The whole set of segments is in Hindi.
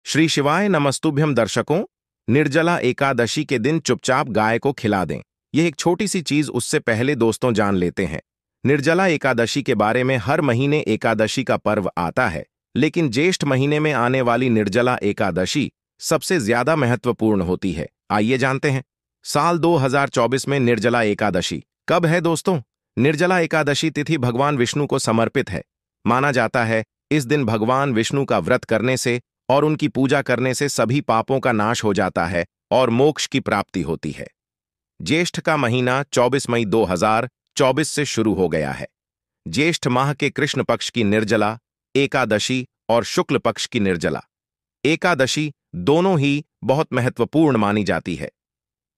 श्री शिवाय नमस्तुभ्यम दर्शकों। निर्जला एकादशी के दिन चुपचाप गाय को खिला दें। यह एक छोटी सी चीज, उससे पहले दोस्तों जान लेते हैं निर्जला एकादशी के बारे में। हर महीने एकादशी का पर्व आता है, लेकिन ज्येष्ठ महीने में आने वाली निर्जला एकादशी सबसे ज्यादा महत्वपूर्ण होती है। आइए जानते हैं साल 2024 में निर्जला एकादशी कब है दोस्तों। निर्जला एकादशी तिथि भगवान विष्णु को समर्पित है। माना जाता है इस दिन भगवान विष्णु का व्रत करने से और उनकी पूजा करने से सभी पापों का नाश हो जाता है और मोक्ष की प्राप्ति होती है। ज्येष्ठ का महीना 24 मई 2024 से शुरू हो गया है। ज्येष्ठ माह के कृष्ण पक्ष की निर्जला एकादशी और शुक्ल पक्ष की निर्जला एकादशी दोनों ही बहुत महत्वपूर्ण मानी जाती है।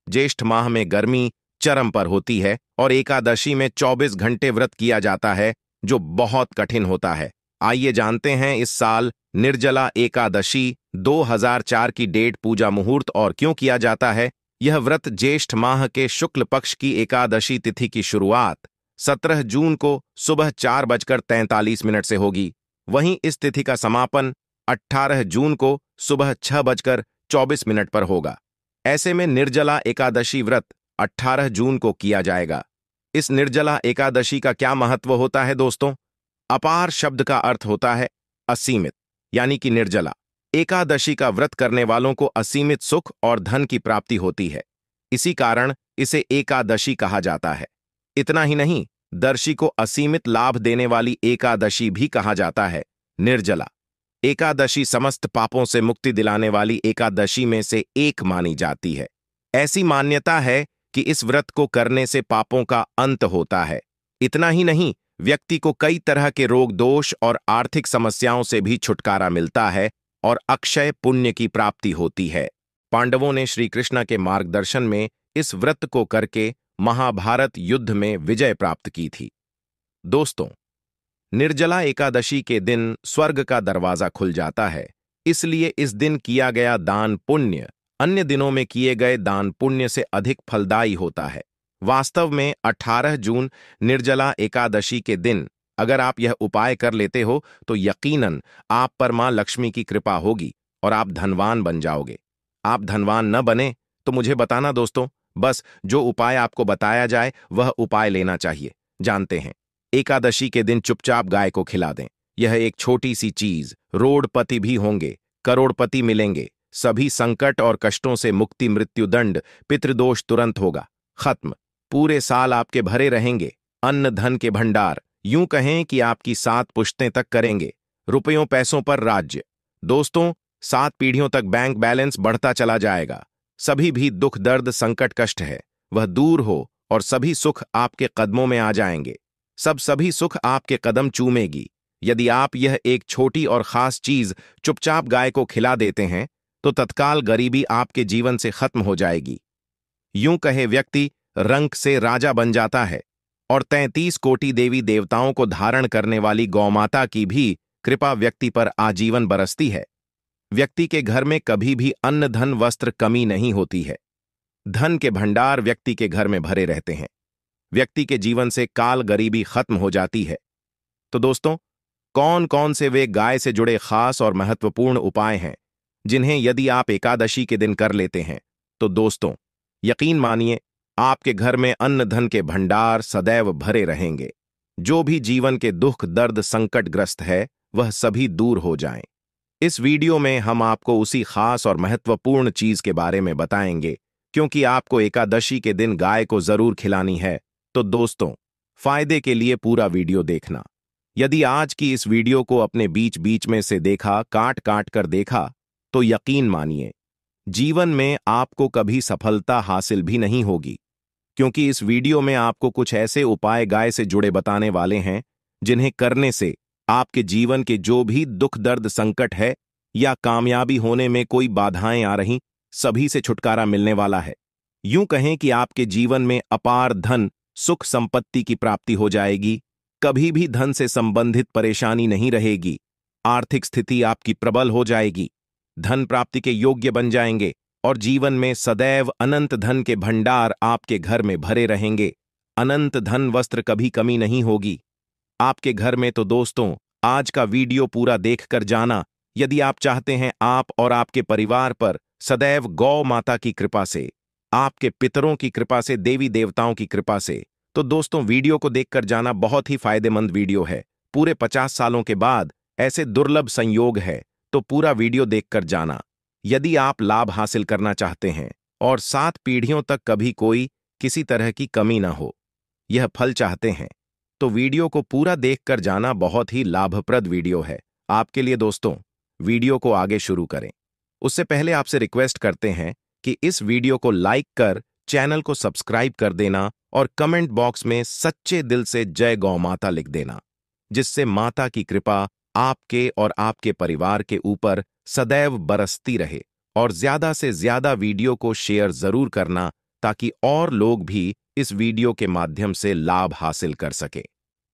ज्येष्ठ माह में गर्मी चरम पर होती है और एकादशी में 24 घंटे व्रत किया जाता है, जो बहुत कठिन होता है। आइए जानते हैं इस साल निर्जला एकादशी 2004 की डेट, पूजा मुहूर्त और क्यों किया जाता है। यह व्रत ज्येष्ठ माह के शुक्ल पक्ष की एकादशी तिथि की शुरुआत 17 जून को सुबह 4:43 से होगी। वहीं इस तिथि का समापन 18 जून को सुबह 6:24 पर होगा। ऐसे में निर्जला एकादशी व्रत 18 जून को किया जाएगा। इस निर्जला एकादशी का क्या महत्व होता है दोस्तों। अपार शब्द का अर्थ होता है असीमित, यानी कि निर्जला एकादशी का व्रत करने वालों को असीमित सुख और धन की प्राप्ति होती है। इसी कारण इसे एकादशी कहा जाता है। इतना ही नहीं, दर्शी को असीमित लाभ देने वाली एकादशी भी कहा जाता है। निर्जला एकादशी समस्त पापों से मुक्ति दिलाने वाली एकादशी में से एक मानी जाती है। ऐसी मान्यता है कि इस व्रत को करने से पापों का अंत होता है। इतना ही नहीं, व्यक्ति को कई तरह के रोग दोष और आर्थिक समस्याओं से भी छुटकारा मिलता है और अक्षय पुण्य की प्राप्ति होती है। पांडवों ने श्री कृष्ण के मार्गदर्शन में इस व्रत को करके महाभारत युद्ध में विजय प्राप्त की थी। दोस्तों, निर्जला एकादशी के दिन स्वर्ग का दरवाजा खुल जाता है, इसलिए इस दिन किया गया दान पुण्य अन्य दिनों में किए गए दान पुण्य से अधिक फलदायी होता है। वास्तव में 18 जून निर्जला एकादशी के दिन अगर आप यह उपाय कर लेते हो तो यकीनन आप पर मां लक्ष्मी की कृपा होगी और आप धनवान बन जाओगे। आप धनवान न बने तो मुझे बताना दोस्तों, बस जो उपाय आपको बताया जाए वह उपाय लेना चाहिए। जानते हैं, एकादशी के दिन चुपचाप गाय को खिला दें। यह एक छोटी सी चीज, रोडपति भी होंगे, करोड़पति मिलेंगे, सभी संकट और कष्टों से मुक्ति, मृत्युदंड, पितृदोष तुरंत होगा खत्म। पूरे साल आपके भरे रहेंगे अन्न धन के भंडार, यूं कहें कि आपकी 7 पुश्तें तक करेंगे रुपयों पैसों पर राज्य। दोस्तों, 7 पीढ़ियों तक बैंक बैलेंस बढ़ता चला जाएगा। सभी भी दुख दर्द संकट कष्ट है वह दूर हो और सभी सुख आपके कदमों में आ जाएंगे। सभी सुख आपके कदम चूमेगी। यदि आप यह एक छोटी और खास चीज चुपचाप गाय को खिला देते हैं तो तत्काल गरीबी आपके जीवन से खत्म हो जाएगी। यूं कहे व्यक्ति रंक से राजा बन जाता है और 33 कोटि देवी देवताओं को धारण करने वाली गौमाता की भी कृपा व्यक्ति पर आजीवन बरसती है। व्यक्ति के घर में कभी भी अन्न धन वस्त्र कमी नहीं होती है। धन के भंडार व्यक्ति के घर में भरे रहते हैं। व्यक्ति के जीवन से काल गरीबी खत्म हो जाती है। तो दोस्तों, कौन कौन से वे गाय से जुड़े खास और महत्वपूर्ण उपाय हैं जिन्हें यदि आप एकादशी के दिन कर लेते हैं तो दोस्तों यकीन मानिए आपके घर में अन्न धन के भंडार सदैव भरे रहेंगे। जो भी जीवन के दुख दर्द संकट ग्रस्त है वह सभी दूर हो जाएं। इस वीडियो में हम आपको उसी खास और महत्वपूर्ण चीज के बारे में बताएंगे, क्योंकि आपको एकादशी के दिन गाय को जरूर खिलानी है। तो दोस्तों, फायदे के लिए पूरा वीडियो देखना। यदि आज की इस वीडियो को अपने बीच बीच में से देखा, काट काट कर देखा, तो यकीन मानिए जीवन में आपको कभी सफलता हासिल भी नहीं होगी, क्योंकि इस वीडियो में आपको कुछ ऐसे उपाय गाय से जुड़े बताने वाले हैं जिन्हें करने से आपके जीवन के जो भी दुख दर्द संकट है या कामयाबी होने में कोई बाधाएं आ रही, सभी से छुटकारा मिलने वाला है। यूं कहें कि आपके जीवन में अपार धन सुख संपत्ति की प्राप्ति हो जाएगी। कभी भी धन से संबंधित परेशानी नहीं रहेगी। आर्थिक स्थिति आपकी प्रबल हो जाएगी। धन प्राप्ति के योग्य बन जाएंगे और जीवन में सदैव अनंत धन के भंडार आपके घर में भरे रहेंगे। अनंत धन वस्त्र कभी कमी नहीं होगी आपके घर में। तो दोस्तों, आज का वीडियो पूरा देखकर जाना, यदि आप चाहते हैं आप और आपके परिवार पर सदैव गौ माता की कृपा से, आपके पितरों की कृपा से, देवी देवताओं की कृपा से, तो दोस्तों वीडियो को देखकर जाना बहुत ही फायदेमंद वीडियो है। पूरे 50 सालों के बाद ऐसे दुर्लभ संयोग है, तो पूरा वीडियो देखकर जाना। यदि आप लाभ हासिल करना चाहते हैं और 7 पीढ़ियों तक कभी कोई किसी तरह की कमी ना हो, यह फल चाहते हैं, तो वीडियो को पूरा देखकर जाना बहुत ही लाभप्रद वीडियो है आपके लिए। दोस्तों, वीडियो को आगे शुरू करें उससे पहले आपसे रिक्वेस्ट करते हैं कि इस वीडियो को लाइक कर चैनल को सब्सक्राइब कर देना और कमेंट बॉक्स में सच्चे दिल से जय गौ माता लिख देना, जिससे माता की कृपा आपके और आपके परिवार के ऊपर सदैव बरसती रहे। और ज्यादा से ज्यादा वीडियो को शेयर जरूर करना ताकि और लोग भी इस वीडियो के माध्यम से लाभ हासिल कर सके।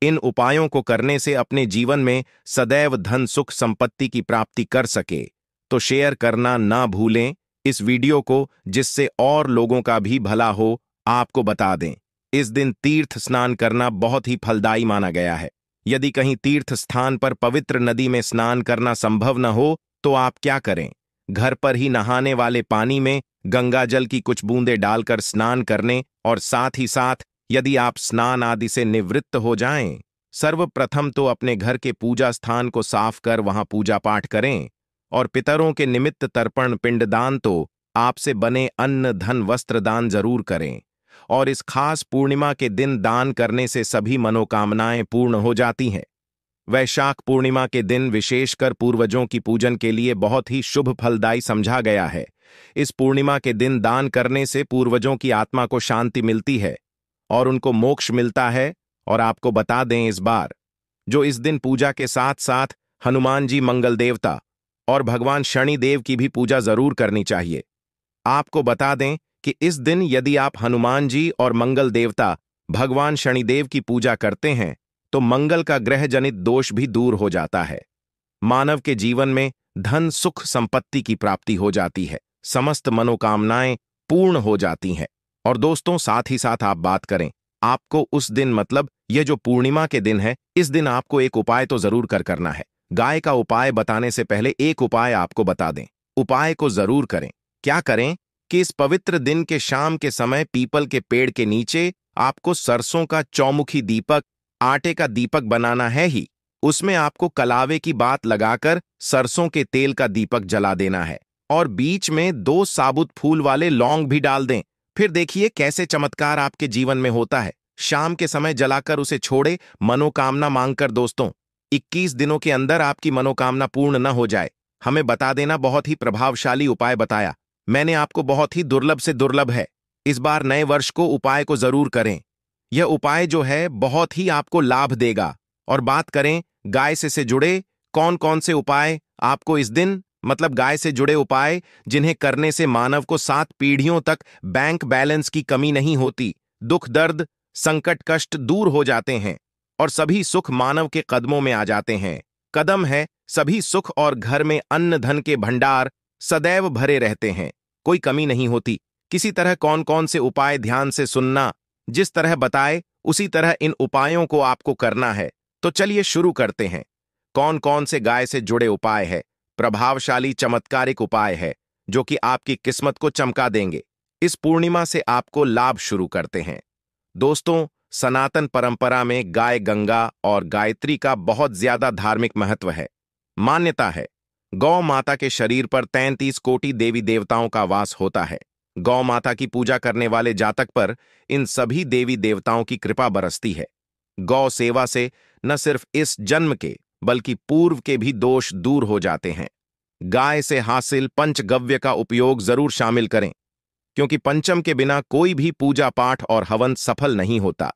इन उपायों को करने से अपने जीवन में सदैव धन सुख संपत्ति की प्राप्ति कर सके, तो शेयर करना ना भूलें इस वीडियो को, जिससे और लोगों का भी भला हो। आपको बता दें, इस दिन तीर्थ स्नान करना बहुत ही फलदायी माना गया है। यदि कहीं तीर्थ स्थान पर पवित्र नदी में स्नान करना संभव न हो, तो आप क्या करें, घर पर ही नहाने वाले पानी में गंगा जल की कुछ बूंदें डालकर स्नान करने, और साथ ही साथ यदि आप स्नान आदि से निवृत्त हो जाएं, सर्वप्रथम तो अपने घर के पूजा स्थान को साफ कर वहां पूजा पाठ करें, और पितरों के निमित्त तर्पण पिंडदान तो आपसे बने अन्न धन वस्त्र दान जरूर करें। और इस खास पूर्णिमा के दिन दान करने से सभी मनोकामनाएं पूर्ण हो जाती हैं। वैशाख पूर्णिमा के दिन विशेषकर पूर्वजों की पूजन के लिए बहुत ही शुभ फलदायी समझा गया है। इस पूर्णिमा के दिन दान करने से पूर्वजों की आत्मा को शांति मिलती है और उनको मोक्ष मिलता है। और आपको बता दें, इस बार जो इस दिन पूजा के साथ साथ हनुमान जी मंगल देवता और भगवान शनि देव की भी पूजा जरूर करनी चाहिए। आपको बता दें कि इस दिन यदि आप हनुमान जी और मंगल देवता भगवान शनिदेव की पूजा करते हैं, तो मंगल का ग्रह जनित दोष भी दूर हो जाता है। मानव के जीवन में धन सुख संपत्ति की प्राप्ति हो जाती है, समस्त मनोकामनाएं पूर्ण हो जाती हैं। और दोस्तों, साथ ही साथ आप बात करें, आपको उस दिन मतलब यह जो पूर्णिमा के दिन है, इस दिन आपको एक उपाय तो जरूर करना है। गाय का उपाय बताने से पहले एक उपाय आपको बता दें, उपाय को जरूर करें। क्या करें कि इस पवित्र दिन के शाम के समय पीपल के पेड़ के नीचे आपको सरसों का चौमुखी दीपक, आटे का दीपक बनाना है ही, उसमें आपको कलावे की बात लगाकर सरसों के तेल का दीपक जला देना है, और बीच में 2 साबुत फूल वाले लौंग भी डाल दें। फिर देखिए कैसे चमत्कार आपके जीवन में होता है। शाम के समय जलाकर उसे छोड़े, मनोकामना मांगकर। दोस्तों, 21 दिनों के अंदर आपकी मनोकामना पूर्ण न हो जाए, हमें बता देना। बहुत ही प्रभावशाली उपाय बताया मैंने आपको, बहुत ही दुर्लभ से दुर्लभ है। इस बार नए वर्ष को उपाय को जरूर करें। यह उपाय जो है बहुत ही आपको लाभ देगा। और बात करें गाय से जुड़े कौन कौन से उपाय आपको इस दिन, मतलब गाय से जुड़े उपाय जिन्हें करने से मानव को 7 पीढ़ियों तक बैंक बैलेंस की कमी नहीं होती, दुख दर्द संकट कष्ट दूर हो जाते हैं और सभी सुख मानव के कदमों में आ जाते हैं। कदम है सभी सुख और घर में अन्न धन के भंडार सदैव भरे रहते हैं, कोई कमी नहीं होती। किसी तरह कौन कौन से उपाय ध्यान से सुनना, जिस तरह बताए उसी तरह इन उपायों को आपको करना है। तो चलिए शुरू करते हैं। कौन कौन से गाय से जुड़े उपाय है, प्रभावशाली चमत्कारिक उपाय है जो कि आपकी किस्मत को चमका देंगे। इस पूर्णिमा से आपको लाभ शुरू करते हैं। दोस्तों, सनातन परंपरा में गाय गंगा और गायत्री का बहुत ज्यादा धार्मिक महत्व है। मान्यता है गौ माता के शरीर पर 33 कोटि देवी देवताओं का वास होता है। गौ माता की पूजा करने वाले जातक पर इन सभी देवी देवताओं की कृपा बरसती है। गौ सेवा से न सिर्फ इस जन्म के बल्कि पूर्व के भी दोष दूर हो जाते हैं। गाय से हासिल पंचगव्य का उपयोग जरूर शामिल करें, क्योंकि पंचम के बिना कोई भी पूजा पाठ और हवन सफल नहीं होता।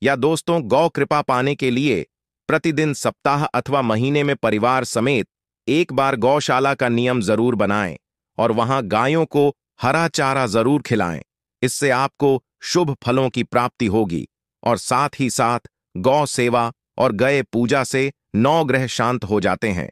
या दोस्तों, गौ कृपा पाने के लिए प्रतिदिन, सप्ताह अथवा महीने में परिवार समेत एक बार गौशाला का नियम जरूर बनाएं और वहां गायों को हरा चारा जरूर खिलाएं। इससे आपको शुभ फलों की प्राप्ति होगी। और साथ ही साथ गौ सेवा और गए पूजा से 9 ग्रह शांत हो जाते हैं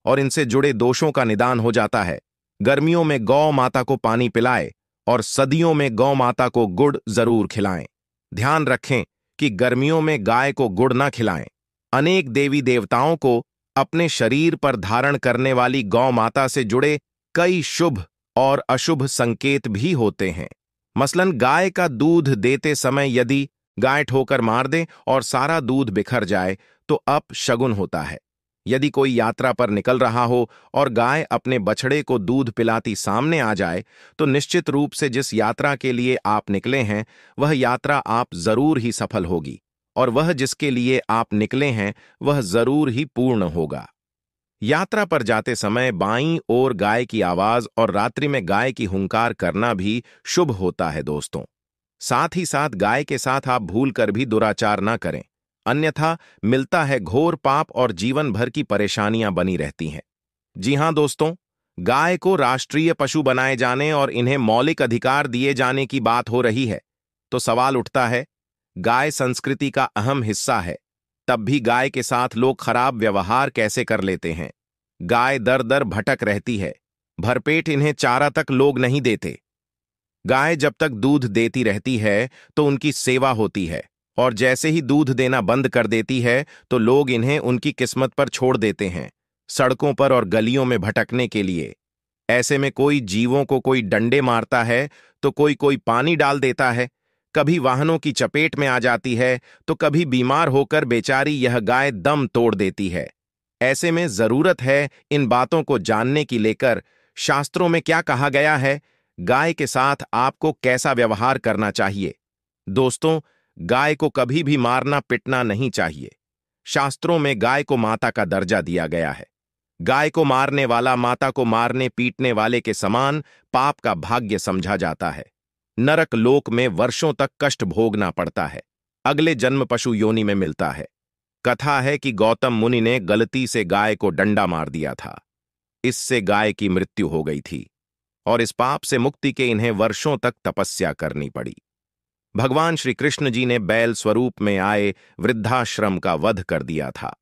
और इनसे जुड़े दोषों का निदान हो जाता है। गर्मियों में गौ माता को पानी पिलाएं और सर्दियों में गौ माता को गुड़ जरूर खिलाएं। ध्यान रखें कि गर्मियों में गाय को गुड़ न खिलाएं। अनेक देवी देवताओं को अपने शरीर पर धारण करने वाली गौ माता से जुड़े कई शुभ और अशुभ संकेत भी होते हैं। मसलन गाय का दूध देते समय यदि गाय ठोकर मार दे और सारा दूध बिखर जाए तो अपशगुन होता है। यदि कोई यात्रा पर निकल रहा हो और गाय अपने बछड़े को दूध पिलाती सामने आ जाए तो निश्चित रूप से जिस यात्रा के लिए आप निकले हैं वह यात्रा आप जरूर ही सफल होगी और वह जिसके लिए आप निकले हैं वह जरूर ही पूर्ण होगा। यात्रा पर जाते समय बाईं ओर गाय की आवाज और रात्रि में गाय की हुंकार करना भी शुभ होता है दोस्तों। साथ ही साथ गाय के साथ आप भूल कर भी दुराचार ना करें, अन्यथा मिलता है घोर पाप और जीवन भर की परेशानियां बनी रहती हैं। जी हां दोस्तों, गाय को राष्ट्रीय पशु बनाए जाने और इन्हें मौलिक अधिकार दिए जाने की बात हो रही है तो सवाल उठता है, गाय संस्कृति का अहम हिस्सा है, तब भी गाय के साथ लोग खराब व्यवहार कैसे कर लेते हैं। गाय दर दर भटक रहती है, भरपेट इन्हें चारा तक लोग नहीं देते। गाय जब तक दूध देती रहती है तो उनकी सेवा होती है और जैसे ही दूध देना बंद कर देती है तो लोग इन्हें उनकी किस्मत पर छोड़ देते हैं, सड़कों पर और गलियों में भटकने के लिए। ऐसे में कोई जीवों को कोई डंडे मारता है तो कोई कोई पानी डाल देता है, कभी वाहनों की चपेट में आ जाती है तो कभी बीमार होकर बेचारी यह गाय दम तोड़ देती है। ऐसे में जरूरत है इन बातों को जानने की लेकर शास्त्रों में क्या कहा गया है, गाय के साथ आपको कैसा व्यवहार करना चाहिए। दोस्तों, गाय को कभी भी मारना पिटना नहीं चाहिए। शास्त्रों में गाय को माता का दर्जा दिया गया है। गाय को मारने वाला माता को मारने पीटने वाले के समान पाप का भाग्य समझा जाता है। नरक लोक में वर्षों तक कष्ट भोगना पड़ता है, अगले जन्म पशु योनि में मिलता है। कथा है कि गौतम मुनि ने गलती से गाय को डंडा मार दिया था, इससे गाय की मृत्यु हो गई थी और इस पाप से मुक्ति के इन्हें वर्षों तक तपस्या करनी पड़ी। भगवान श्री कृष्ण जी ने बैल स्वरूप में आए वृद्धाश्रम का वध कर दिया था,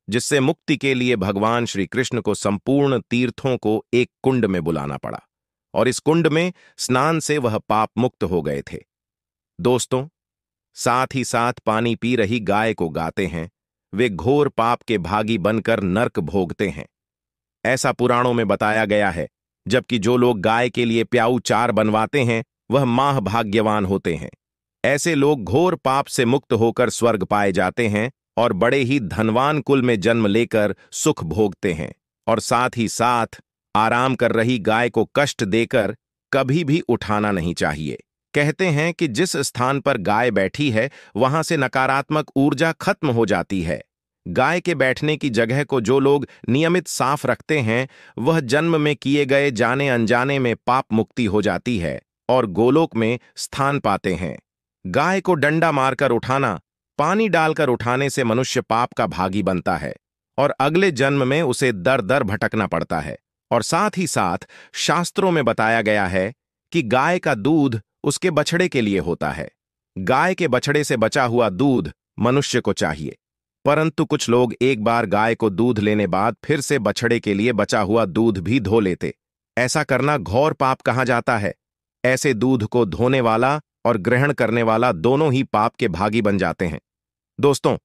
जिससे मुक्ति के लिए भगवान श्री कृष्ण को संपूर्ण तीर्थों को एक कुंड में बुलाना पड़ा और इस कुंड में स्नान से वह पाप मुक्त हो गए थे। दोस्तों, साथ ही साथ पानी पी रही गाय को गाते हैं, वे घोर पाप के भागी बनकर नर्क भोगते हैं, ऐसा पुराणों में बताया गया है। जबकि जो लोग गाय के लिए प्याऊ चार बनवाते हैं वह माह भाग्यवान होते हैं। ऐसे लोग घोर पाप से मुक्त होकर स्वर्ग पाए जाते हैं और बड़े ही धनवान कुल में जन्म लेकर सुख भोगते हैं और साथ ही साथ आराम कर रही गाय को कष्ट देकर कभी भी उठाना नहीं चाहिए। कहते हैं कि जिस स्थान पर गाय बैठी है वहां से नकारात्मक ऊर्जा खत्म हो जाती है। गाय के बैठने की जगह को जो लोग नियमित साफ रखते हैं वह जन्म में किए गए जाने अनजाने में पाप मुक्ति हो जाती है और गोलोक में स्थान पाते हैं। गाय को डंडा मारकर उठाना, पानी डालकर उठाने से मनुष्य पाप का भागी बनता है और अगले जन्म में उसे दर दर भटकना पड़ता है। और साथ ही साथ शास्त्रों में बताया गया है कि गाय का दूध उसके बछड़े के लिए होता है। गाय के बछड़े से बचा हुआ दूध मनुष्य को चाहिए, परंतु कुछ लोग एक बार गाय को दूध लेने बाद फिर से बछड़े के लिए बचा हुआ दूध भी धो लेते। ऐसा करना घोर पाप कहा जाता है। ऐसे दूध को धोने वाला और ग्रहण करने वाला दोनों ही पाप के भागी बन जाते हैं। दोस्तों,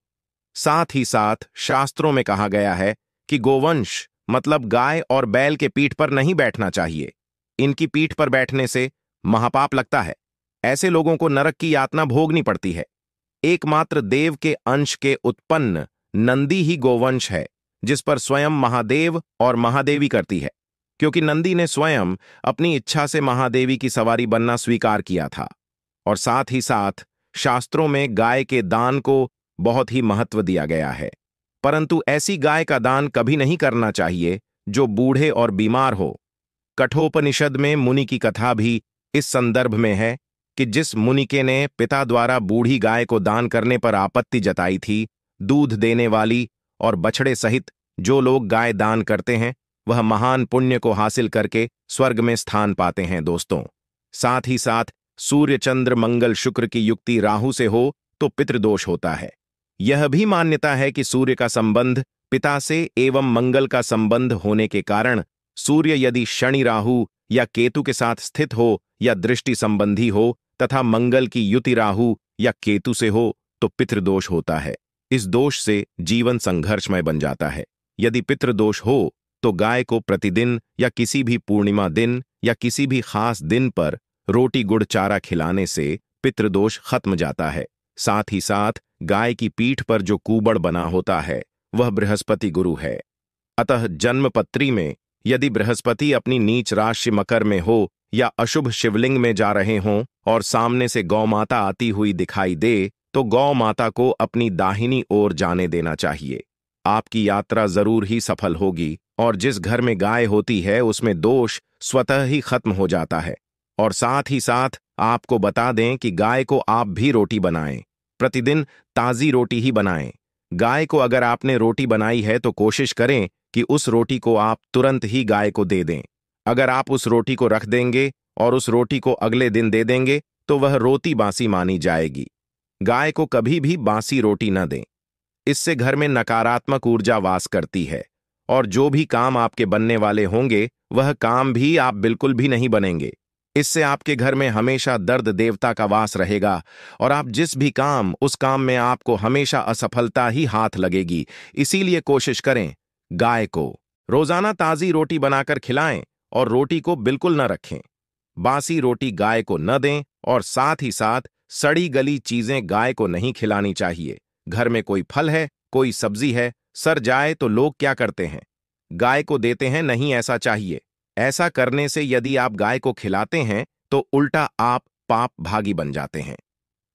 साथ ही साथ शास्त्रों में कहा गया है कि गोवंश मतलब गाय और बैल के पीठ पर नहीं बैठना चाहिए। इनकी पीठ पर बैठने से महापाप लगता है। ऐसे लोगों को नरक की यातना भोगनी पड़ती है। एकमात्र देव के अंश के उत्पन्न नंदी ही गोवंश है, जिस पर स्वयं महादेव और महादेवी करती है, क्योंकि नंदी ने स्वयं अपनी इच्छा से महादेवी की सवारी बनना स्वीकार किया था। और साथ ही साथ शास्त्रों में गाय के दान को बहुत ही महत्व दिया गया है, परंतु ऐसी गाय का दान कभी नहीं करना चाहिए जो बूढ़े और बीमार हो। कठोपनिषद में मुनि की कथा भी इस संदर्भ में है कि जिस मुनिके ने पिता द्वारा बूढ़ी गाय को दान करने पर आपत्ति जताई थी, दूध देने वाली और बछड़े सहित जो लोग गाय दान करते हैं वह महान पुण्य को हासिल करके स्वर्ग में स्थान पाते हैं। दोस्तों, साथ ही साथ सूर्य चंद्र मंगल शुक्र की युक्ति राहु से हो तो पितृदोष होता है। यह भी मान्यता है कि सूर्य का संबंध पिता से एवं मंगल का संबंध होने के कारण सूर्य यदि शनि राहु या केतु के साथ स्थित हो या दृष्टि संबंधी हो तथा मंगल की युति राहु या केतु से हो तो पितृदोष होता है। इस दोष से जीवन संघर्षमय बन जाता है। यदि पितृदोष हो तो गाय को प्रतिदिन या किसी भी पूर्णिमा दिन या किसी भी खास दिन पर रोटी गुड़ चारा खिलाने से पितृदोष खत्म जाता है। साथ ही साथ गाय की पीठ पर जो कूबड़ बना होता है वह बृहस्पति गुरु है। अतः जन्मपत्री में यदि बृहस्पति अपनी नीच राशि मकर में हो या अशुभ शिवलिंग में जा रहे हों और सामने से गौ माता आती हुई दिखाई दे तो गौ माता को अपनी दाहिनी ओर जाने देना चाहिए। आपकी यात्रा जरूर ही सफल होगी और जिस घर में गाय होती है उसमें दोष स्वतः ही खत्म हो जाता है। और साथ ही साथ आपको बता दें कि गाय को आप भी रोटी बनाएं, प्रतिदिन ताजी रोटी ही बनाएं। गाय को अगर आपने रोटी बनाई है तो कोशिश करें कि उस रोटी को आप तुरंत ही गाय को दे दें। अगर आप उस रोटी को रख देंगे और उस रोटी को अगले दिन दे देंगे तो वह रोटी बासी मानी जाएगी। गाय को कभी भी बासी रोटी न दें, इससे घर में नकारात्मक ऊर्जा वास करती है और जो भी काम आपके बनने वाले होंगे वह काम भी आप बिल्कुल भी नहीं बनेंगे। इससे आपके घर में हमेशा दर्द देवता का वास रहेगा और आप जिस भी काम उस काम में आपको हमेशा असफलता ही हाथ लगेगी। इसीलिए कोशिश करें गाय को रोजाना ताजी रोटी बनाकर खिलाएं और रोटी को बिल्कुल न रखें। बासी रोटी गाय को न दें और साथ ही साथ सड़ी गली चीजें गाय को नहीं खिलानी चाहिए। घर में कोई फल है, कोई सब्जी है, सड़ जाए तो लोग क्या करते हैं, गाय को देते हैं। नहीं ऐसा चाहिए। ऐसा करने से यदि आप गाय को खिलाते हैं तो उल्टा आप पाप भागी बन जाते हैं।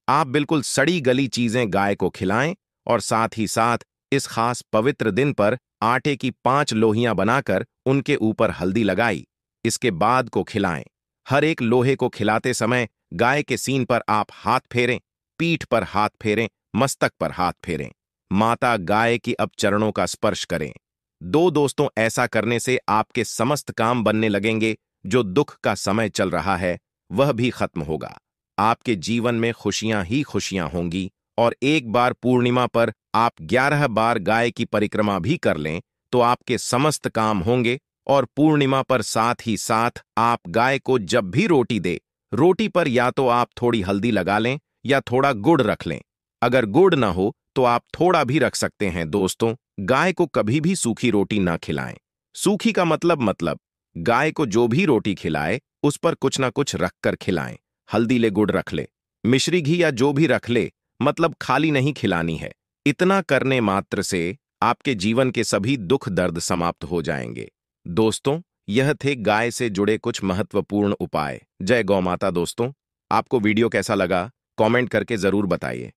आप बिल्कुल सड़ी गली चीजें गाय को खिलाएं और साथ ही साथ इस खास पवित्र दिन पर आटे की 5 लोहियां बनाकर उनके ऊपर हल्दी लगाई, इसके बाद को खिलाएं। हर एक लोहे को खिलाते समय गाय के सीन पर आप हाथ फेरें, पीठ पर हाथ फेरें, मस्तक पर हाथ फेरें। माता गाय की अब चरणों का स्पर्श करें। दोस्तों, ऐसा करने से आपके समस्त काम बनने लगेंगे। जो दुख का समय चल रहा है वह भी खत्म होगा। आपके जीवन में खुशियां ही खुशियां होंगी। और एक बार पूर्णिमा पर आप 11 बार गाय की परिक्रमा भी कर लें तो आपके समस्त काम होंगे। और पूर्णिमा पर साथ ही साथ आप गाय को जब भी रोटी दे, रोटी पर या तो आप थोड़ी हल्दी लगा लें या थोड़ा गुड़ रख लें। अगर गुड़ ना हो तो आप थोड़ा भी रख सकते हैं। दोस्तों, गाय को कभी भी सूखी रोटी ना खिलाएं। सूखी का मतलब गाय को जो भी रोटी खिलाए उस पर कुछ ना कुछ रखकर खिलाएं। हल्दी ले, गुड़ रख ले, मिश्री घी या जो भी रख ले, मतलब खाली नहीं खिलानी है। इतना करने मात्र से आपके जीवन के सभी दुख दर्द समाप्त हो जाएंगे। दोस्तों, यह थे गाय से जुड़े कुछ महत्वपूर्ण उपाय। जय गौ माता। दोस्तों, आपको वीडियो कैसा लगा कमेंट करके जरूर बताइए।